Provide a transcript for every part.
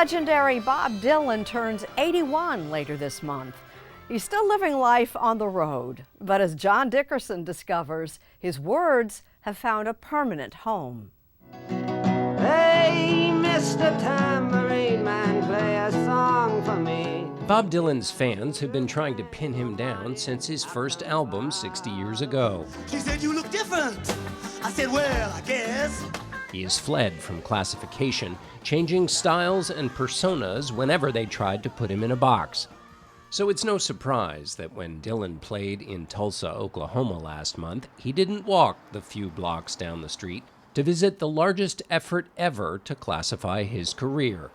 Legendary Bob Dylan turns 81 later this month. He's still living life on the road, but as John Dickerson discovers, his words have found a permanent home. Hey, Mr. Tambourine Man, play a song for me. Bob Dylan's fans have been trying to pin him down since his first album 60 years ago. She said, "You look different." I said, "Well, I guess." He has fled from classification, changing styles and personas whenever they tried to put him in a box. So it's no surprise that when Dylan played in Tulsa, Oklahoma last month, he didn't walk the few blocks down the street to visit the largest effort ever to classify his career,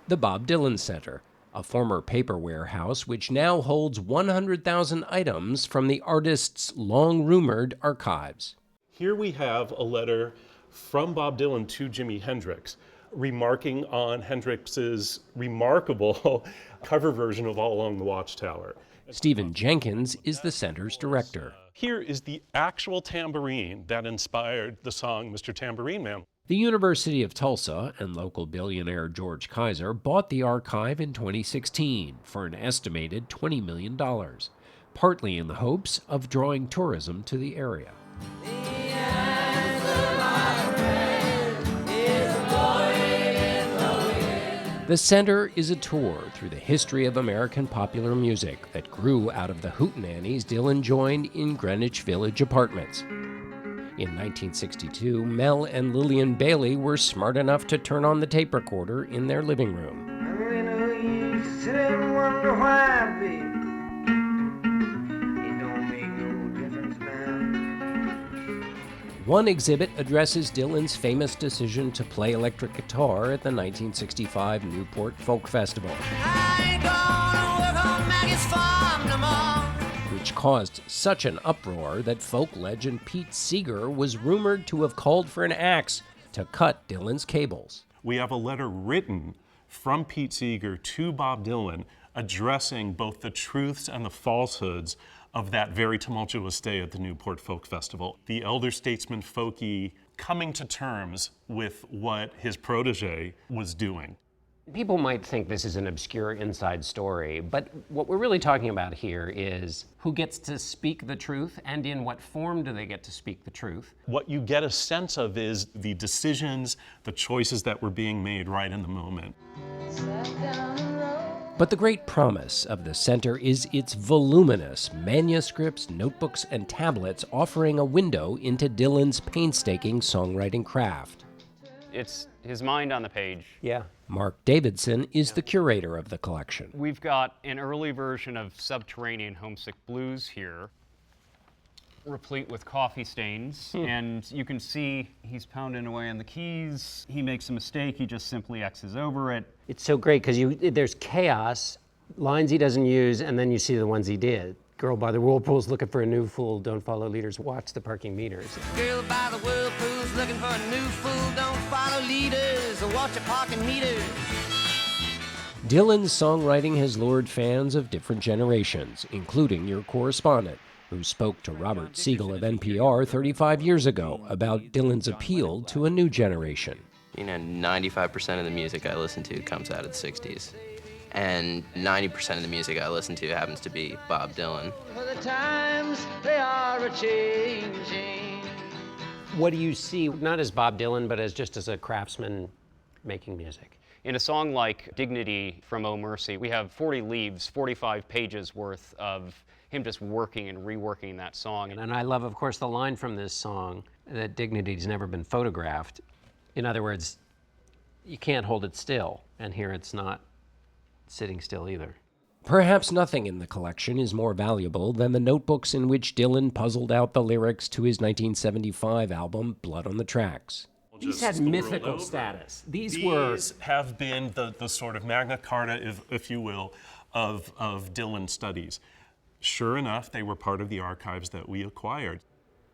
the Bob Dylan Center, a former paper warehouse which now holds 100,000 items from the artist's long-rumored archives. Here we have a letter from Bob Dylan to Jimi Hendrix, remarking on Hendrix's remarkable cover version of All Along the Watchtower. Stephen Jenkins is the center's director. Here is the actual tambourine that inspired the song Mr. Tambourine Man. The University of Tulsa and local billionaire George Kaiser bought the archive in 2016 for an estimated $20 million, partly in the hopes of drawing tourism to the area. The center is a tour through the history of American popular music that grew out of the hootenannies Dylan joined in Greenwich Village apartments. In 1962, Mel and Lillian Bailey were smart enough to turn on the tape recorder in their living room. I know you sit and wonder why, baby. It don't make no difference now. One exhibit addresses Dylan's famous decision to play electric guitar at the 1965 Newport Folk Festival, I ain't gonna work on Maggie's farm no more. which caused such an uproar that folk legend Pete Seeger was rumored to have called for an axe to cut Dylan's cables. We have a letter written from Pete Seeger to Bob Dylan addressing both the truths and the falsehoods of that very tumultuous day at the Newport Folk Festival. The elder statesman folkie coming to terms with what his protege was doing. People might think this is an obscure inside story, but what we're really talking about here is who gets to speak the truth and in what form do they get to speak the truth. What you get a sense of is the decisions, the choices that were being made right in the moment. But the great promise of the center is its voluminous manuscripts, notebooks, and tablets offering a window into Dylan's painstaking songwriting craft. It's his mind on the page. Yeah. Mark Davidson is the curator of the collection. We've got an early version of Subterranean Homesick Blues here, replete with coffee stains, and you can see he's pounding away on the keys. He makes a mistake, he just simply X's over it. It's so great because there's chaos, lines he doesn't use, and then you see the ones he did. Girl by the whirlpool's looking for a new fool, don't follow leaders, watch the parking meters. Girl by the whirlpool's looking for a new fool, don't follow leaders or watch your parking meters. Dylan's songwriting has lured fans of different generations, including your correspondent, who spoke to Robert Siegel of NPR 35 years ago about Dylan's appeal to a new generation. 95% of the music I listen to comes out of the 60s. And 90% of the music I listen to happens to be Bob Dylan. For the times they are a-changing. What do you see, not as Bob Dylan, but as just as a craftsman making music? In a song like Dignity from Oh Mercy, we have 40 leaves, 45 pages worth of him just working and reworking that song. And I love, of course, the line from this song that dignity's never been photographed. In other words, you can't hold it still, and here it's not sitting still either. Perhaps nothing in the collection is more valuable than the notebooks in which Dylan puzzled out the lyrics to his 1975 album, Blood on the Tracks. These had mythical status. These have been the sort of Magna Carta, if you will, of Dylan studies. Sure enough, they were part of the archives that we acquired.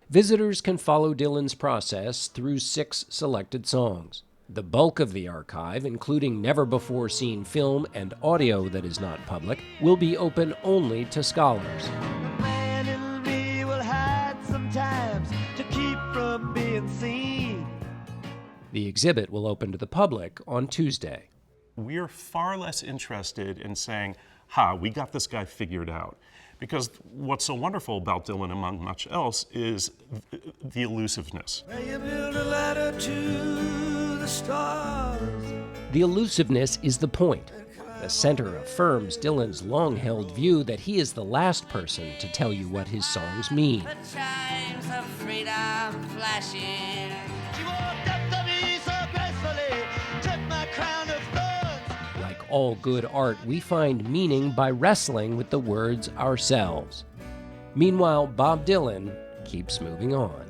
Visitors can follow Dylan's process through 6 selected songs. The bulk of the archive, including never-before-seen film and audio that is not public, will be open only to scholars. Man in me will hide sometimes to keep from being seen. The exhibit will open to the public on Tuesday. we're far less interested in saying, ha, we got this guy figured out. Because what's so wonderful about Dylan, among much else, is the elusiveness. You build a ladder to the stars. The elusiveness is the point. The center affirms Dylan's long-held view that he is the last person to tell you what his songs mean. The chimes of freedom flashing. She walked up to me so gracefully, took my crown of thorns. Like all good art, we find meaning by wrestling with the words ourselves. Meanwhile, Bob Dylan keeps moving on.